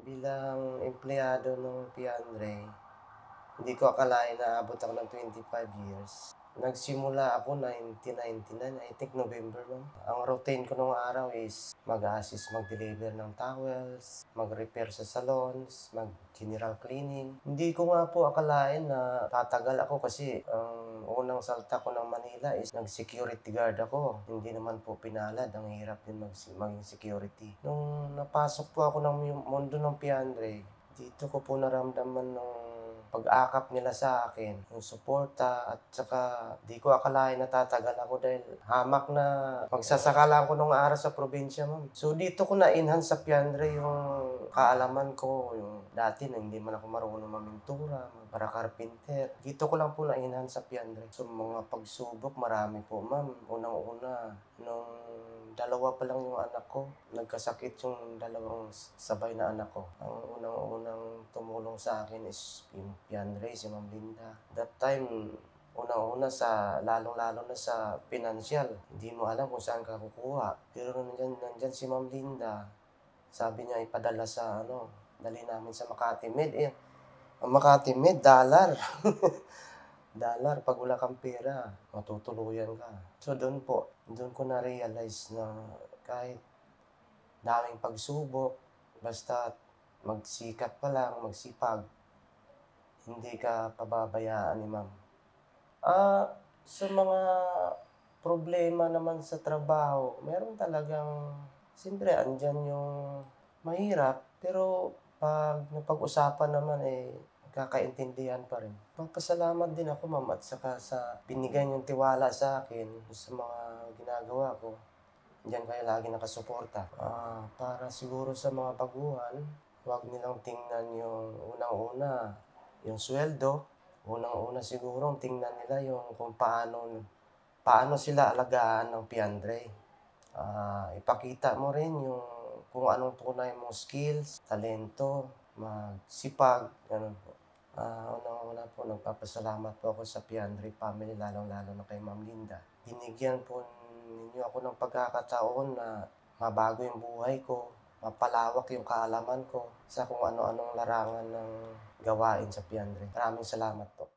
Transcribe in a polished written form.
Bilang empleyado ng Piandre, hindi ko akalain na aabot ako ng 25 years. Nagsimula ako 1999, I think November man. Ang routine ko nung araw is mag-a-assist mag-deliver ng towels, mag-repair sa salons, mag-general cleaning. Hindi ko nga po akalain na tatagal ako kasi ang unang salta ko ng Manila is nag-security guard ako. Hindi naman po pinalad, ang hirap din maging security. Nung napasok po ako ng mundo ng Piandre, dito ko po naramdaman ng pag-akap nila sa akin, yung suporta at saka di ko akalain na tatagal ako dahil hamak na magsasaka lang ako nung araw sa probinsya, ma'am. So dito ko na-enhance sa Piandre yung kaalaman ko, yung dati na hindi man ako marunong mamintura, para carpenter. Dito ko lang po na-enhance sa Piandre. So mga pagsubok, marami po, ma'am. Unang-una, nung dalawa pa lang yung anak ko, nagkasakit yung dalawang sabay na anak ko. Ang unang-unang tumulong sa akin is yung Piandre, si Ma'am Linda. That time, unang-una lalong-lalo na sa financial, hindi mo alam kung saan ka kukuha. Pero nandyan si Ma'am Linda, sabi niya ipadala sa dali namin sa Makati Med. Ang Makati Med, dollar. Dollar, pag wala kang pera, matutuluyan ka. So doon ko na-realize na kahit daming pagsubok, basta magsikap pa lang, magsipag, hindi ka pababayaan ni Ma'am. Sa mga problema naman sa trabaho, meron talagang, siyempre, andyan yung mahirap, pero pag napag-usapan naman kakaintindihan pa rin. Magpasalamat din ako, ma'am, at saka sa binigay niyong tiwala sa akin sa mga ginagawa ko. Diyan kayo lagi nakasuporta. Para siguro sa mga baguhan, huwag nilang tingnan yung unang-una, yung sweldo. Unang-una siguro, tingnan nila yung kung paano sila alagaan ng Piandre. Ipakita mo rin yung kung anong tunay mong skills, talento, magsipag, ganun po. Unang-una po, nagpapasalamat po ako sa Piandre family, lalong-lalo na kay Ma'am Linda. Binigyan po ninyo ako ng pagkakataon na mabago yung buhay ko, mapalawak yung kaalaman ko sa kung ano-anong larangan ng gawain sa Piandre. Maraming salamat po.